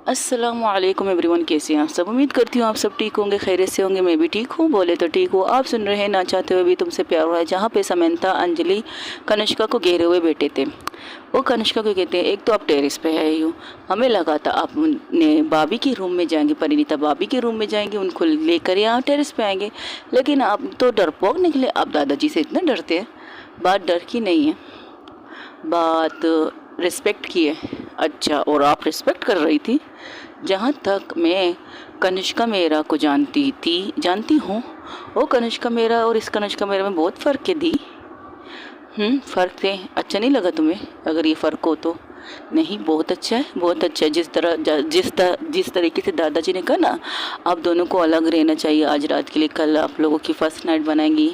अस्सलामुअलैकुम एवरीवन, कैसे हैं आप सब। उम्मीद करती हूँ आप सब ठीक होंगे, खैरियत से होंगे। मैं भी ठीक हूँ, बोले तो ठीक हूँ। आप सुन रहे हैं ना चाहते हुए भी तुमसे प्यार हो रहा है, जहाँ पे समंता अंजलि कनिष्का को घेरे हुए बैठे थे। वो कनिष्का को कहते हैं, एक तो आप टेरेस पे आई हो, हमें लगा था आप ने भाभी के रूम में जाएंगे, परिणीता भाभी के रूम में जाएंगे, उनको लेकर यहाँ टेरेस पे आएंगे, लेकिन आप तो डरपोक निकले। आप दादाजी से इतना डरते हैं। बात डर की नहीं है, बात रिस्पेक्ट की है। अच्छा, और आप रिस्पेक्ट कर रही थी। जहाँ तक मैं कनिष्का मेहरा को जानती हूँ, वो कनिष्का मेहरा और इस कनिष्का मेहरा में बहुत फ़र्क है दी। फ़र्क थे। अच्छा नहीं लगा तुम्हें? अगर ये फ़र्क हो तो नहीं, बहुत अच्छा है, बहुत अच्छा है। जिस तरीके से दादाजी ने कहा ना, आप दोनों को अलग रहना चाहिए आज रात के लिए, कल आप लोगों की फ़र्स्ट नाइट बनाएंगी।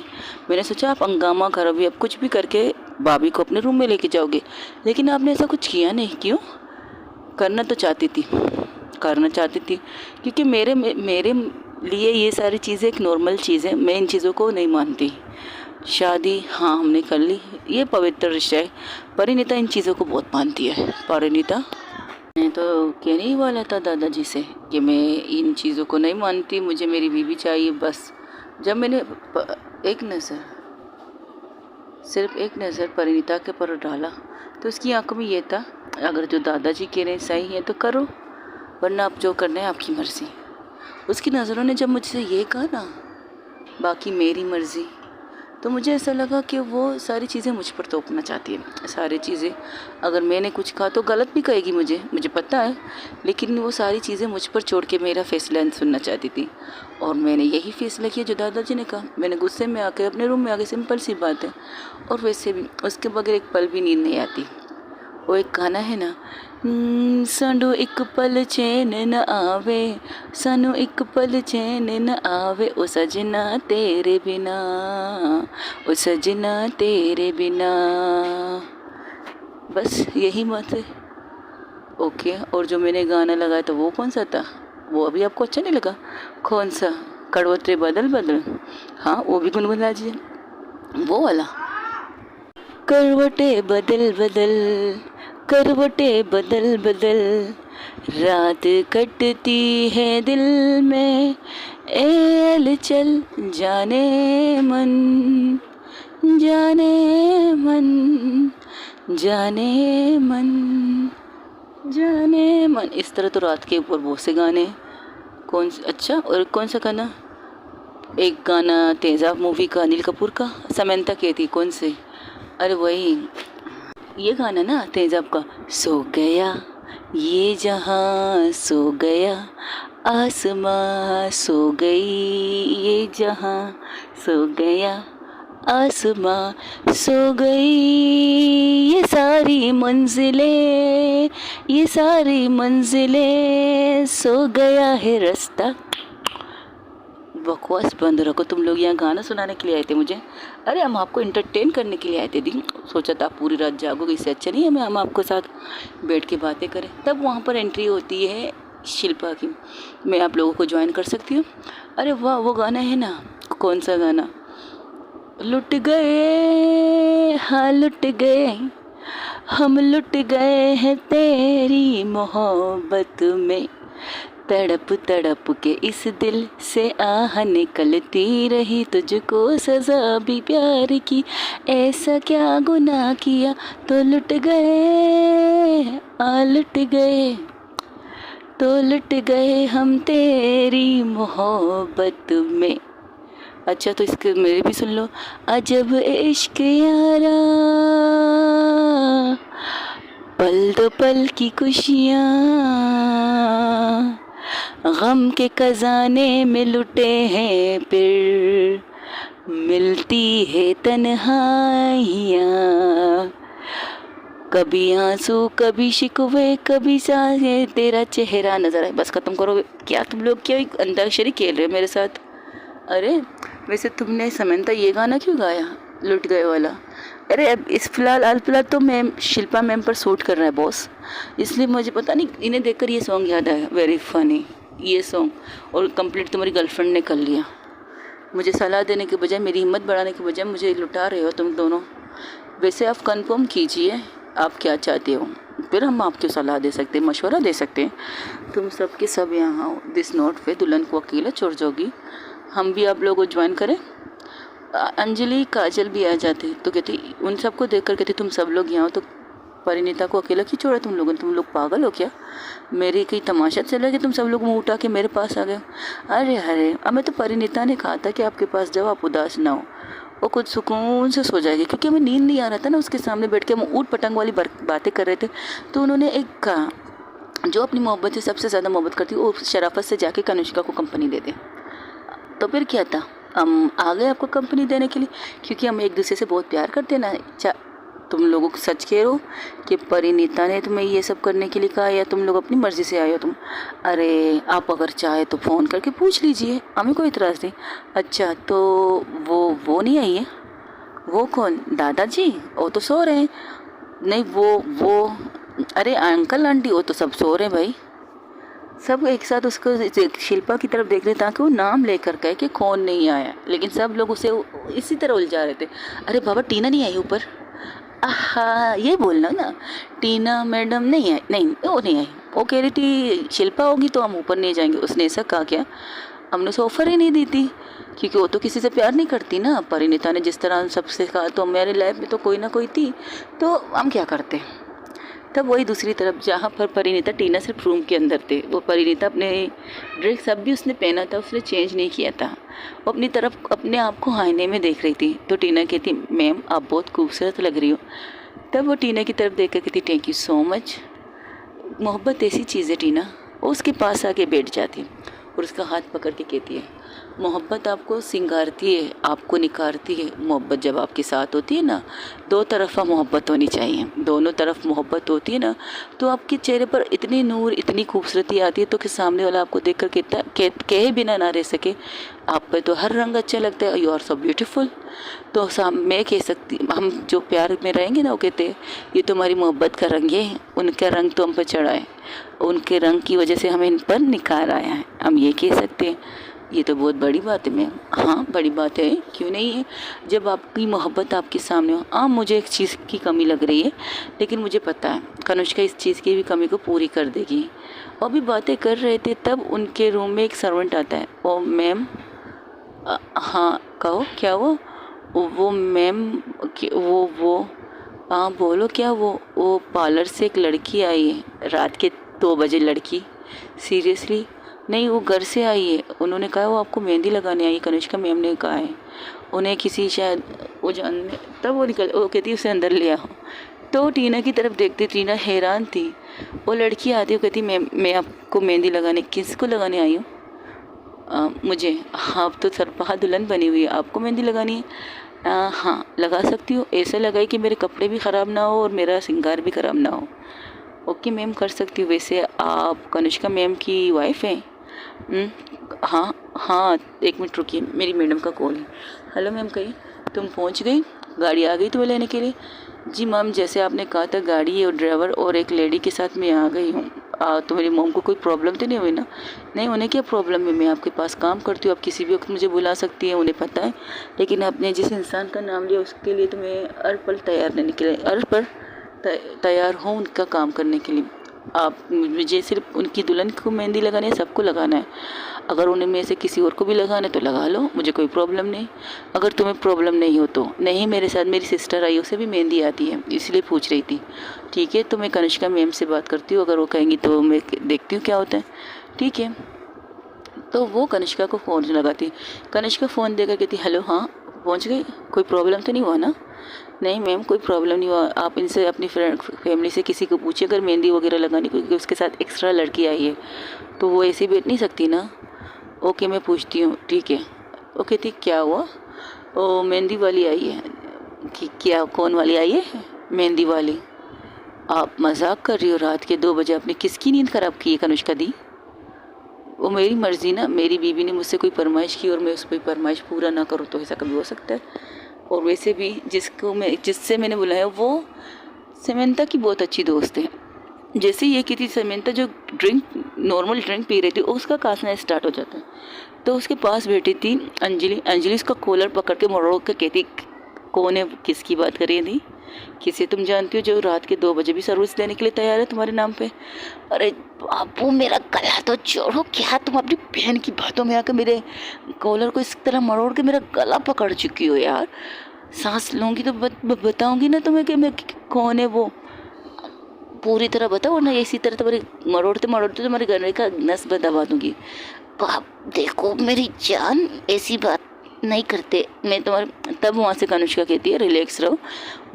मैंने सोचा आप हंगामा करोगे, अब कुछ भी करके भाभी को अपने रूम में लेके जाओगे, लेकिन आपने ऐसा कुछ किया नहीं। क्यों? करना तो चाहती थी, करना चाहती थी, क्योंकि मेरे लिए ये सारी चीज़ें एक नॉर्मल चीज़ है। मैं इन चीज़ों को नहीं मानती। शादी हाँ हमने कर ली, ये पवित्र रिश्ता है। परिणीता इन चीज़ों को बहुत मानती है। परिणीता, मैं तो कहने ही वाला था दादाजी से कि मैं इन चीज़ों को नहीं मानती, मुझे मेरी बीवी चाहिए बस। जब मैंने सिर्फ एक नज़र परिणीता के पर डाला तो उसकी आंखों में ये था, अगर जो दादाजी कह रहे हैं सही है तो करो, वरना आप जो करना है आपकी मर्ज़ी। उसकी नज़रों ने जब मुझसे ये कहा ना, बाकी मेरी मर्ज़ी, तो मुझे ऐसा लगा कि वो सारी चीज़ें मुझ पर थोपना चाहती है। सारी चीज़ें, अगर मैंने कुछ कहा तो गलत भी कहेगी, मुझे पता है, लेकिन वो सारी चीज़ें मुझ पर छोड़ के मेरा फैसला सुनना चाहती थी। और मैंने यही फैसला किया जो दादाजी ने कहा। मैंने गुस्से में आके अपने रूम में आके, सिंपल सी बात है। और वैसे भी उसके बगैर एक पल भी नींद नहीं आती। वो एक गाना है ना, सानू एक पल चैन न आवे, सानू एक पल चैन न आवे, ओ सजना तेरे बिना, ओ सजना तेरे बिना। बस यही बात है। ओके, और जो मैंने गाना लगाया था वो कौन सा था? वो अभी आपको अच्छा नहीं लगा? कौन सा? करवटे बदल बदल, हाँ वो भी गुनगुना दीजिए, वो वाला। करवटे बदल बदल, करवटे बदल बदल, रात कटती है दिल में, एल चल जाने मन, जाने मन, जाने मन, जाने मन। इस तरह तो रात के ऊपर बहुत से गाने हैं। अच्छा, और कौन सा गाना? एक गाना तेजाब मूवी का, अनिल कपूर का, समंता कहती, कौन से? अरे वही ये गाना ना तेजाब का, सो गया ये जहां, सो गया आसमां, सो गई ये जहां, सो गया आसमां, सो गई ये सारी मंजिलें, ये सारी मंजिलें, सो गया है रास्ता। बकवास बंद रखो, तुम लोग यहाँ गाना सुनाने के लिए आए थे मुझे? अरे हम आपको इंटरटेन करने के लिए आए थे दी। सोचा था आप पूरी रात जागोगे, इससे अच्छा नहीं है हम आपके साथ बैठ के बातें करें। तब वहाँ पर एंट्री होती है शिल्पा की, मैं आप लोगों को ज्वाइन कर सकती हूँ। अरे वाह, वो गाना है ना, कौन सा गाना? लुट गए, हाँ लुट गए, हम लुट गए हैं तेरी मोहब्बत में, तड़प तड़प के इस दिल से आह निकलती रही, तुझको सजा भी प्यार की, ऐसा क्या गुनाह किया तो लुट गए, लुट गए, तो लुट गए हम तेरी मोहब्बत में। अच्छा, तो इसके मेरे भी सुन लो। अजब इश्क यारा, पल दो पल की खुशियाँ, गम के खजाने में लुटे हैं फिर, मिलती है तन्हाइयाँ, कभी आंसू कभी शिकवे कभी चाहे तेरा चेहरा नजर आए। बस खत्म करो। क्या तुम लोग क्या अंताक्षरी खेल रहे हो मेरे साथ? अरे वैसे तुमने समंता ये गाना क्यों गाया, लुट गए वाला? अरे अब इस हाल फिलहाल तो मैम शिल्पा मैम पर शूट कर रहा है बॉस, इसलिए मुझे पता नहीं, इन्हें देखकर ये सॉन्ग याद आया। वेरी फनी ये सॉन्ग, और कंप्लीट तुम्हारी गर्लफ्रेंड ने कर लिया। मुझे सलाह देने के बजाय, मेरी हिम्मत बढ़ाने के बजाय मुझे लुटा रहे हो तुम दोनों। वैसे आप कंफर्म कीजिए, आप क्या चाहते हो, फिर हम आपको सलाह दे सकते हैं, मशवरा दे सकते हैं। तुम सब के सब यहाँ आओ, दिस नोट पे दुल्हन को अकेला छोड़ जाओगी, हम भी आप लोगों को ज्वाइन करें। अंजलि काजल भी आ जाते तो कहती, उन सबको देख कर कहती तुम सब लोग यहाँ हो तो परिणीता को अकेला क्यों छोड़ा तुम लोगों ने, तुम लोग पागल हो क्या, मेरी कहीं तमाशा चला कि तुम सब लोग मुँह उठा के मेरे पास आ गए। अरे अरे हमें तो परिणीता ने कहा था कि आपके पास जाओ, आप उदास ना हो, वो कुछ सुकून से सो जाएगी, क्योंकि हमें नींद नहीं आ रहा था ना, उसके सामने बैठ के हम ऊट पटंग वाली बातें कर रहे थे। तो उन्होंने एक कहा, जो अपनी मोहब्बत से सबसे ज़्यादा मोहब्बत करती है वो शराफत से जाके कनिष्का को कंपनी दे दे। तो फिर क्या था, हम आ गए आपको कंपनी देने के लिए, क्योंकि हम एक दूसरे से बहुत प्यार करते हैं ना। तुम लोगों को सच कह रहे हो कि परिणीता ने तुम्हें ये सब करने के लिए कहा, या तुम लोग अपनी मर्ज़ी से आए हो तुम? अरे आप अगर चाहे तो फ़ोन करके पूछ लीजिए, हमें कोई इतराज़ नहीं। अच्छा तो वो नहीं आई है? वो कौन, दादाजी? वो तो सो रहे हैं। नहीं वो अरे अंकल आंटी वो तो सब सो रहे हैं भाई। सब एक साथ उसको शिल्पा की तरफ देख रहे ताकि वो नाम लेकर कहे कि कौन नहीं आया, लेकिन सब लोग उसे इसी तरह उलझा रहे थे। अरे बाबा टीना नहीं आई ऊपर? हाँ ये बोलना ना, टीना मैडम नहीं आई, नहीं वो नहीं आई, वो कह रही थी शिल्पा होगी तो हम ऊपर नहीं जाएंगे। उसने ऐसा कहा क्या? हमने उसे ऑफ़र ही नहीं दी थी, क्योंकि वो तो किसी से प्यार नहीं करती ना। परिणीता ने जिस तरह सबसे कहा, तो मेरी लाइफ में तो कोई ना कोई थी, तो हम क्या करते। तब वही दूसरी तरफ जहाँ पर परिणीता, टीना सिर्फ रूम के अंदर थे, वो परिणीता अपने ड्रेस सब भी उसने पहना था, उसने चेंज नहीं किया था, वो अपनी तरफ अपने आप को आईने में देख रही थी। तो टीना कहती, मैम आप बहुत खूबसूरत लग रही हो। तब वो टीना की तरफ देख कर कहती, थैंक यू सो मच। मोहब्बत ऐसी चीज़ है टीना। वो उसके पास आके बैठ जाती और उसका हाथ पकड़ के कहती है, मोहब्बत आपको सिंगारती है, आपको निखारती है। मोहब्बत जब आपके साथ होती है ना, दो तरफ़ा मोहब्बत होनी चाहिए, दोनों तरफ मोहब्बत होती है ना, तो आपके चेहरे पर इतनी नूर, इतनी खूबसूरती आती है तो कि सामने वाला आपको देख कर कहता कहे बिना ना रह सके, आप पे तो हर रंग अच्छा लगता है, यू आर सो ब्यूटीफुल। तो मैं कह सकती, हम जो प्यार में रहेंगे ना, वो कहते हैं ये तो हमारी मोहब्बत का रंग है, उनका रंग तो हम पर चढ़ा है, उनके रंग की वजह से हमें इन पर निखार आया है, हम ये कह सकते हैं। ये तो बहुत बड़ी बात है मैम। हाँ बड़ी बात है, क्यों नहीं है, जब आपकी मोहब्बत आपके सामने हो। हाँ मुझे एक चीज़ की कमी लग रही है, लेकिन मुझे पता है कनिष्का इस चीज़ की भी कमी को पूरी कर देगी। और भी बातें कर रहे थे, तब उनके रूम में एक सर्वेंट आता है। ओ मैम, हाँ कहो क्या वो मैम, वो हाँ बोलो क्या, वो पार्लर से एक लड़की आई है, रात के 2 बजे लड़की। सीरियसली? नहीं वो घर से आई है, उन्होंने कहा वो आपको मेहंदी लगाने आई है, कनिष्का मैम ने कहा है, उन्हें किसी शायद वो जानने। तब वो कहती उसे अंदर ले आओ। तो टीना की तरफ देखती, टीना हैरान थी। वो लड़की आती है, कहती मैं आपको मेहंदी लगाने, किसको लगाने आई हूँ? मुझे। हाँ अब तो सरपहा दुल्हन बनी हुई है, आपको मेहंदी लगानी है? हाँ लगा सकती हूँ, ऐसे लगाई कि मेरे कपड़े भी ख़राब ना हो और मेरा श्रृंगार भी ख़राब ना हो। ओके मैम कर सकती हूँ। वैसे आप कनिष्का मैम की वाइफ हैं? हाँ हाँ 1 मिनट रुकिए, मेरी मैडम का कॉल है। हेलो मैम कहिए, तुम पहुँच गई, गाड़ी आ गई तुम्हें लेने के लिए? जी मैम जैसे आपने कहा था, गाड़ी और ड्राइवर और एक लेडी के साथ मैं आ गई हूँ। तो मेरी मॉम को कोई प्रॉब्लम तो नहीं हुई ना? नहीं उन्हें क्या प्रॉब्लम है, मैं आपके पास काम करती हूँ, आप किसी भी वक्त मुझे बुला सकती हैं, उन्हें पता है। लेकिन आपने जिस इंसान का नाम लिया उसके लिए तो मैं हर पल तैयार नहीं निकले, हर पल तैयार हूँ उनका काम करने के लिए। आप मुझे सिर्फ उनकी दुल्हन को मेहंदी लगानी है, सबको लगाना है। अगर उन्हें में से किसी और को भी लगाना है तो लगा लो, मुझे कोई प्रॉब्लम नहीं। अगर तुम्हें प्रॉब्लम नहीं हो तो नहीं, मेरे साथ मेरी सिस्टर आई, उसे भी मेहंदी आती है, इसलिए पूछ रही थी। ठीक है तो मैं कनिष्का मैम से बात करती हूँ, अगर वो कहेंगी तो मैं देखती हूँ क्या होता है। ठीक है तो वो कनिष्का को फ़ोन लगाती। कनिष्का फ़ोन देकर कहती, हेलो हाँ पहुँच गई, कोई प्रॉब्लम तो नहीं हुआ ना? नहीं मैम कोई प्रॉब्लम नहीं हुआ, आप इनसे अपनी फ्रेंड फैमिली से किसी को पूछिए अगर मेहंदी वगैरह लगानी, क्योंकि उसके साथ एक्स्ट्रा लड़की आई है तो वो ऐसे बैठ नहीं सकती ना। ओके मैं पूछती हूँ। ठीक है ओके ठीक। क्या हुआ? ओ मेहंदी वाली आई है कि क्या? कौन वाली आई है? मेहंदी वाली। आप मजाक कर रही हो? रात के 2 बजे आपने किसकी नींद ख़राब की है कनिष्का दी? वो मेरी मर्ज़ी ना, मेरी बीवी ने मुझसे कोई फरमाइश की और मैं उस पर फरमाइश पूरा ना करूँ तो ऐसा कभी हो सकता है? और वैसे भी जिससे मैंने बुलाया वो समंता की बहुत अच्छी दोस्त है। जैसे ये की थी समंता जो नॉर्मल ड्रिंक पी रही थी, उसका कांसना स्टार्ट हो जाता है। तो उसके पास बैठी थी अंजलि उसका कॉलर पकड़ के मरोड़ के कहती, कौन है, किसकी बात कर रही थी? किसे तुम जानती हो जो रात के 2 बजे भी सर्विस देने के लिए तैयार है तुम्हारे नाम पे? अरे बाबू मेरा गला तो छोड़ो, क्या तुम अपनी बहन की बातों में आकर मेरे कॉलर को इस तरह मरोड़ के मेरा गला पकड़ चुकी हो यार। सांस लूँगी तो बताऊँगी ना तुम्हें कि मैं कौन है वो, पूरी तरह बताओ, वरना इसी तरह तुम्हारे मरोड़ते मरोड़ते तुम्हारे गले का नस दबा दूँगी। बाप देखो मेरी जान, ऐसी बात नहीं करते। मैं तुम्हारे तब वहाँ से कनुष्का कहती है रिलैक्स रहो,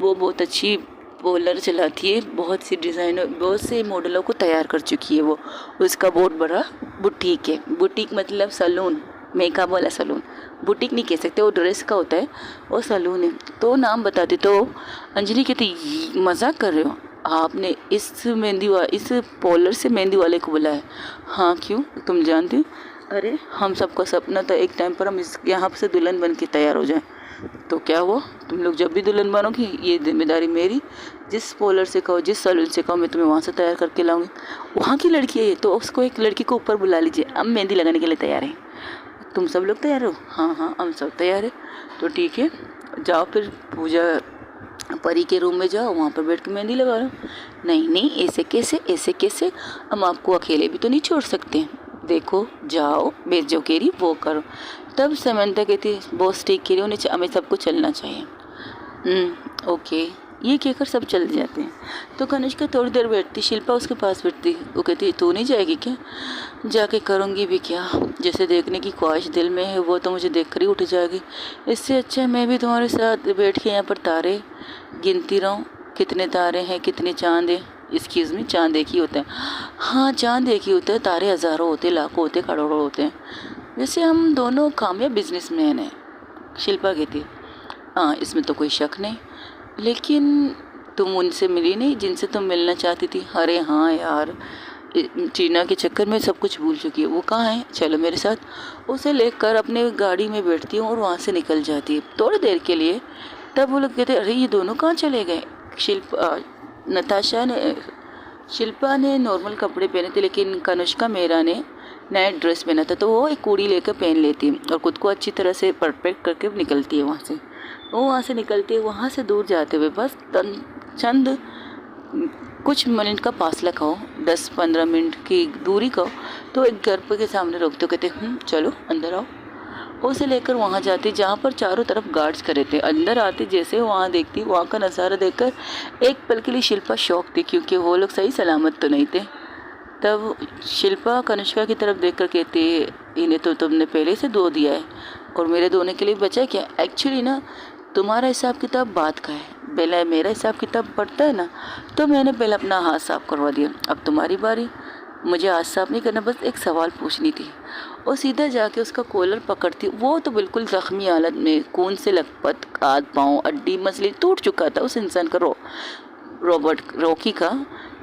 वो बहुत अच्छी पोलर चलाती है, बहुत सी डिज़ाइनर बहुत से मॉडलों को तैयार कर चुकी है वो। उसका बहुत बड़ा बुटीक है। बुटीक मतलब सैलून, मेकअप वाला सैलून। बुटीक नहीं कह सकते, वो ड्रेस का होता है, वो सैलून है। तो नाम बताते तो अंजलि कहती मजाक कर रहे हो आपने इस इस पोलर से मेहंदी वाले को बुलाया? हाँ क्यों, तुम जानती हो? अरे हम सबका सपना था एक टाइम पर हम इस यहाँ से दुल्हन बन के तैयार हो जाएं। तो क्या हुआ, तुम लोग जब भी दुल्हन बनोगी ये जिम्मेदारी मेरी। जिस पोलर से कहो, जिस सैलून से कहो, मैं तुम्हें वहाँ से तैयार करके लाऊंगी। वहाँ की लड़की है ये, तो उसको एक लड़की को ऊपर बुला लीजिए, अब मेहंदी लगाने के लिए तैयार है। तुम सब लोग तैयार हो? हाँ हाँ हम सब तैयार है। तो ठीक है, जाओ फिर पूजा परी के रूम में जाओ, वहाँ पर बैठ के मेहंदी लगा लो। नहीं नहीं ऐसे कैसे, ऐसे कैसे, हम आपको अकेले भी तो नहीं छोड़ सकते। देखो जाओ, मैं जो कह रही वो करो। तब समंता कहती बॉस ठीक कह रही, उन्हें हमें सबको चलना चाहिए। ओके, ये कहकर सब चल जाते हैं। तो कनिष्का थोड़ी देर बैठती, शिल्पा उसके पास बैठती। वो कहती तू नहीं जाएगी क्या? जाके करूँगी भी क्या, जैसे देखने की ख्वाहिश दिल में है वो तो मुझे देख कर ही उठ जाएगी। इससे अच्छा मैं भी तुम्हारे साथ बैठ के यहाँ पर तारे गिनती रहूँ, कितने तारे हैं, कितने चाँद हैं। एक्सक्यूज़ मी, चाँद एक ही होता है? हाँ चाँद एक ही होता है, तारे हज़ारों होते, लाखों होते, करोड़ों होते हैं। वैसे हम दोनों कामयाब बिजनेसमैन हैं, शिल्पा कहती। हाँ इसमें तो कोई शक नहीं, लेकिन तुम उनसे मिली नहीं जिनसे तुम मिलना चाहती थी। अरे हाँ यार, टीना के चक्कर में सब कुछ भूल चुकी है। वो कहाँ है, चलो मेरे साथ। उसे लेकर अपने गाड़ी में बैठती हूँ और वहाँ से निकल जाती है थोड़ी देर के लिए। तब वो लोग कहते अरे ये दोनों कहाँ चले गए? शिल्पा ने नॉर्मल कपड़े पहने थे, लेकिन कनुष्का मेरा ने नया ड्रेस पहना था, तो वो एक कूड़ी लेकर पहन लेती है और खुद को अच्छी तरह से परफेक्ट करके निकलती है वहाँ से। वो वहाँ से निकलती है, वहाँ से दूर जाते हुए बस चंद कुछ मिनट का फासला कहो, 10-15 मिनट की दूरी कहो, तो एक घर के सामने रोकते कहते चलो अंदर आओ। उसे लेकर वहाँ जाती जहाँ पर चारों तरफ गार्ड्स खड़े थे। अंदर आती जैसे वहाँ देखती, वहाँ का नज़ारा देखकर एक पल के लिए शिल्पा शौक थी, क्योंकि वो लोग सही सलामत तो नहीं थे। तब शिल्पा कनिष्का की तरफ देखकर कहती इन्हें तो तुमने पहले से धो दिया है और मेरे धोने के लिए बचा क्या? एक्चुअली ना तुम्हारा हिसाब किताब बात का है, पहले मेरा हिसाब किताब पड़ता है ना, तो मैंने पहले अपना हाथ साफ करवा दिया, अब तुम्हारी बारी। मुझे हाथ साफ नहीं करना, बस एक सवाल पूछनी थी। और सीधा जाके उसका कॉलर पकड़ती, वो तो बिल्कुल ज़ख्मी हालत में, खून से लथपथ, हाथ पाँव हड्डी मसली टूट चुका था उस इंसान का, रॉकी का।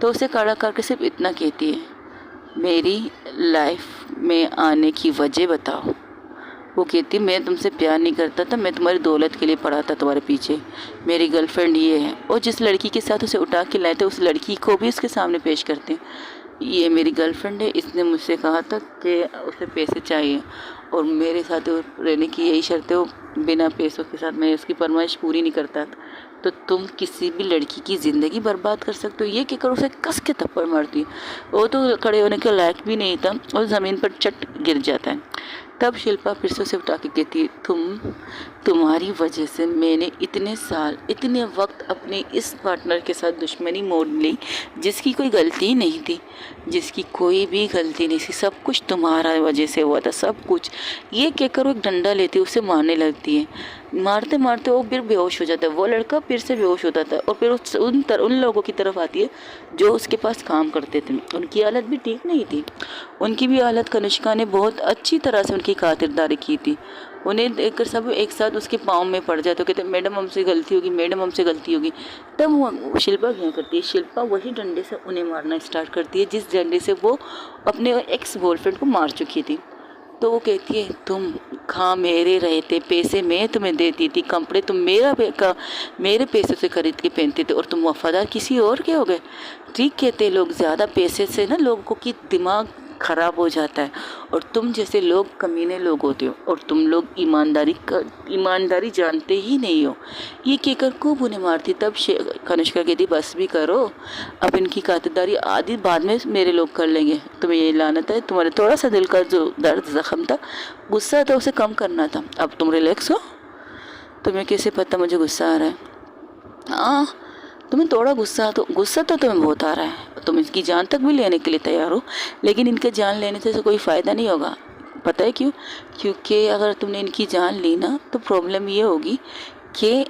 तो उसे खड़ा करके सिर्फ इतना कहती है मेरी लाइफ में आने की वजह बताओ। वो कहती मैं तुमसे प्यार नहीं करता था, मैं तुम्हारी दौलत के लिए पड़ा था तुम्हारे पीछे। मेरी गर्लफ्रेंड ये है, और जिस लड़की के साथ उसे उठा के लाए थे उस लड़की को भी उसके सामने पेश करते हैं, ये मेरी गर्लफ्रेंड है, इसने मुझसे कहा था कि उसे पैसे चाहिए और मेरे साथ रहने की यही शर्त है, वो बिना पैसों के साथ मैं उसकी फरमाइश पूरी नहीं करता था। तो तुम किसी भी लड़की की ज़िंदगी बर्बाद कर सकते हो, ये कहकर उसे कस के थप्पड़ मारती। वो तो खड़े होने के लायक भी नहीं था और ज़मीन पर चट गिर जाता है। तब शिल्पा फिर से उसे उठा के कहती है तुम्हारी वजह से मैंने इतने साल इतने वक्त अपने इस पार्टनर के साथ दुश्मनी मोड़ ली, जिसकी कोई गलती नहीं थी, जिसकी कोई भी गलती नहीं थी, सब कुछ तुम्हारा वजह से हुआ था, सब कुछ। ये कहकर वो एक डंडा लेती है, उसे मारने लगती है। मारते मारते वो फिर बेहोश हो जाता है, वो लड़का फिर से बेहोश होता था और फिर उन लोगों की तरफ आती है जो उसके पास काम करते थे। उनकी हालत भी ठीक नहीं थी, उनकी भी हालत कनिष्का ने बहुत अच्छी तरह से उनकी खातिरदारी की थी। उन्हें देखकर सब एक साथ उसके पाँव में पड़ जाए, तो कहते मैडम हमसे गलती होगी, मैडम हमसे गलती होगी। तब वो शिल्पा क्या करती है, शिल्पा वही डंडे से उन्हें मारना स्टार्ट करती है जिस डंडे से वो अपने एक्स बॉयफ्रेंड को मार चुकी थी। तो वो कहती है तुम खा मेरे रहे थे, पैसे मैं तुम्हें देती थी, कपड़े तुम मेरे पैसे से खरीद के पहनते थे और तुम वफादार किसी और के हो गए। ठीक कहते लोग, ज़्यादा पैसे से ना लोगों की दिमाग ख़राब हो जाता है। और तुम जैसे लोग कमीने लोग होते हो और तुम लोग ईमानदारी जानते ही नहीं हो। ये कहकर खूब उन्हें मारती। तब कनिष्का कहती बस भी करो, अब इनकी खातिरदारी आदि बाद में मेरे लोग कर लेंगे। तुम्हें ये लानत है, तुम्हारे थोड़ा सा दिल का जो दर्द ज़ख्म था, गुस्सा था, उसे कम करना था। अब तुम रिलैक्स हो। तुम्हें कैसे पता मुझे गुस्सा आ रहा है? हाँ, तुम्हें थोड़ा गुस्सा तो तुम्हें बहुत आ रहा है। तुम इसकी जान तक भी लेने के लिए तैयार हो, लेकिन इनके जान लेने से कोई फ़ायदा नहीं होगा। पता है क्यों? क्योंकि अगर तुमने इनकी जान ली ना तो प्रॉब्लम ये होगी कि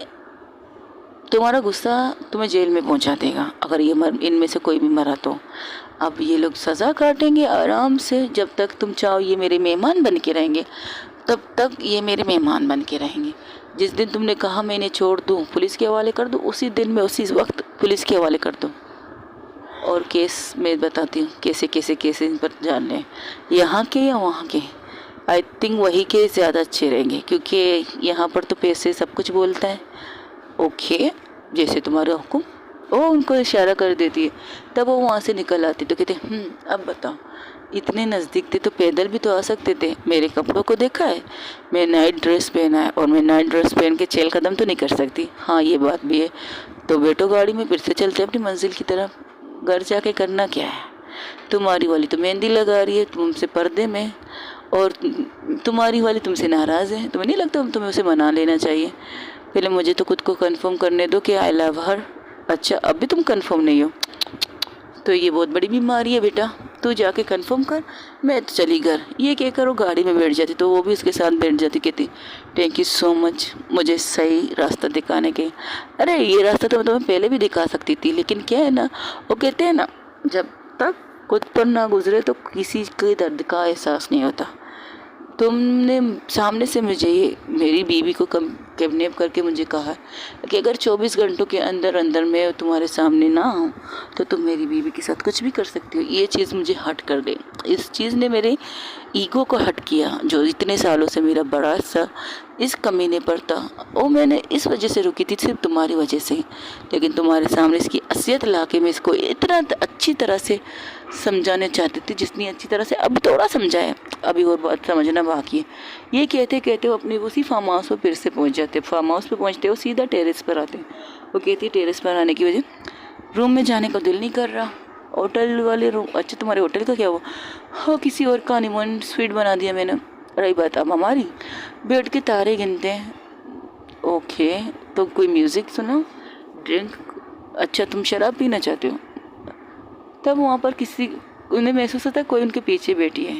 तुम्हारा गुस्सा तुम्हें जेल में पहुंचा देगा, अगर ये इनमें से कोई भी मरा तो। अब ये लोग सज़ा काटेंगे आराम से। जब तक तुम चाहो ये मेरे मेहमान बन के रहेंगे, तब तक ये मेरे मेहमान बन के रहेंगे। जिस दिन तुमने कहा मैं इन्हें छोड़ दूँ, पुलिस के हवाले कर दूँ, उसी दिन मैं उसी वक्त पुलिस के हवाले कर दूँ। और केस मैं बताती हूँ कैसे कैसे केस इन पर जान लें, यहाँ के या वहाँ के। आई थिंक वही के ज़्यादा अच्छे रहेंगे, क्योंकि यहाँ पर तो पैसे सब कुछ बोलता है। ओके, जैसे तुम्हारा हुक्म। वो उनको इशारा कर देती है। तब वो वहाँ से निकल आती तो कहते अब बताओ, इतने नज़दीक थे तो पैदल भी तो आ सकते थे। मेरे कपड़ों को देखा है, मैं नाइट ड्रेस पहना है और मैं नाइट ड्रेस पहन के चहल कदम तो नहीं कर सकती। हाँ, ये बात भी है। तो बैठो गाड़ी में, फिर से चलते अपनी मंजिल की तरफ। घर जाके करना क्या है? तुम्हारी वाली तो मेहंदी लगा रही है तुमसे पर्दे में, और तुम्हारी वाली तुमसे नाराज़ है। तुम्हें नहीं लगता तुम्हें उसे मना लेना चाहिए? पहले मुझे तो खुद को कंफर्म करने दो कि आई लव हर। अच्छा, अब भी तुम कंफर्म नहीं हो तो ये बहुत बड़ी बीमारी है बेटा, तू जाके कंफर्म कर, मैं तो चली घर। ये कहकर वो गाड़ी में बैठ जाती तो वो भी उसके साथ बैठ जाती। कहती थैंक यू सो मच मुझे सही रास्ता दिखाने के। अरे ये रास्ता तो मैं तुम्हें पहले भी दिखा सकती थी, लेकिन क्या है ना, वो कहते हैं ना, जब तक खुद पर ना गुजरे तो किसी के दर्द का एहसास नहीं होता। तुमने सामने से मुझे ये मेरी बीवी को किडनैप करके मुझे कहा कि अगर 24 घंटों के अंदर अंदर मैं तुम्हारे सामने ना आऊँ तो तुम मेरी बीवी के साथ कुछ भी कर सकती हो। ये चीज़ मुझे हट कर गई। इस चीज़ ने मेरे ईगो को हट किया, जो इतने सालों से मेरा बड़ा सा इस कमीने पर था। वो मैंने इस वजह से रुकी थी, सिर्फ तुम्हारी वजह से। लेकिन तुम्हारे सामने इसकी असलियत ला के मैं इसको इतना अच्छी तरह से समझाने चाहती थी, जितनी अच्छी तरह से अब थोड़ा समझाया, अभी और बात समझना बाकी है। ये कहते कहते वो अपने उसी फार्म हाउस पर फिर से पहुंच जाते। फार्म हाउस पे पहुंचते वो सीधा टेरेस पर आते। वो कहती है टेरेस पर आने की वजह, रूम में जाने का दिल नहीं कर रहा। होटल वाले रूम, अच्छा तुम्हारे होटल का क्या हुआ? हाँ, किसी और का हनीमून स्वीट बना दिया मैंने। रही बात अब हमारी, बैठ के तारे गिनते हैं। ओके, तो कोई म्यूज़िक सुनो, ड्रिंक। अच्छा, तुम शराब पीना चाहते हो? तब वहाँ पर उन्हें महसूस होता है कोई उनके पीछे बैठी है।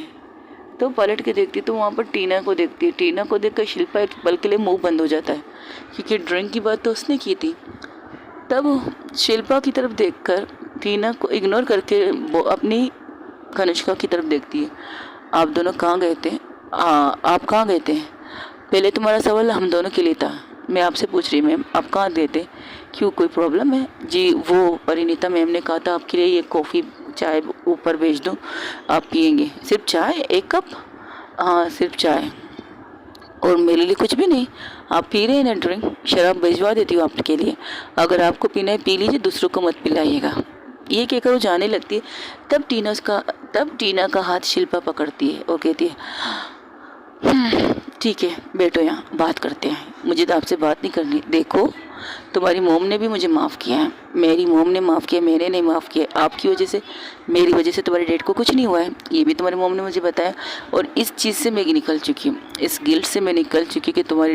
तो पलट के देखती तो वहाँ पर टीना को देखती है। टीना को देखकर शिल्पा एक पल के लिए मुंह बंद हो जाता है, क्योंकि ड्रिंक की बात तो उसने की थी। तब शिल्पा की तरफ देखकर टीना को इग्नोर करके वो अपनी कनिष्का की तरफ देखती है। आप दोनों कहाँ गए थे? आप कहाँ गए थे? पहले तुम्हारा सवाल हम दोनों के लिए था, मैं आपसे पूछ रही मैम, आप कहाँ गए थे? क्यों, कोई प्रॉब्लम है? जी, वो परिणीता मैम ने कहा था आपके लिए ये कॉफ़ी चाय ऊपर भेज दूँ, आप पियेंगे? सिर्फ चाय, एक कप? हाँ, सिर्फ चाय, और मेरे लिए कुछ भी नहीं। आप पी रहे हैं ना ड्रिंक, शराब भिजवा देती हूँ आपके लिए। अगर आपको पीना है पी लीजिए, दूसरों को मत पिलाइएगा। ये कहकर वो जाने लगती है। तब टीना का हाथ शिल्पा पकड़ती है और कहती है ठीक है बैठो, यहाँ बात करते हैं, मुझे तो आपसे बात नहीं करनी। देखो, तुम्हारी मोम ने भी मुझे माफ़ किया है, मेरी मोम ने माफ़ किया, मैंने नहीं माफ़ किया। आपकी वजह से, मेरी वजह से तुम्हारे डैड को कुछ नहीं हुआ है, ये भी तुम्हारी मोम ने मुझे बताया। और इस चीज़ से मैं निकल चुकी हूँ, इस गिल्ट से मैं निकल चुकी कि तुम्हारी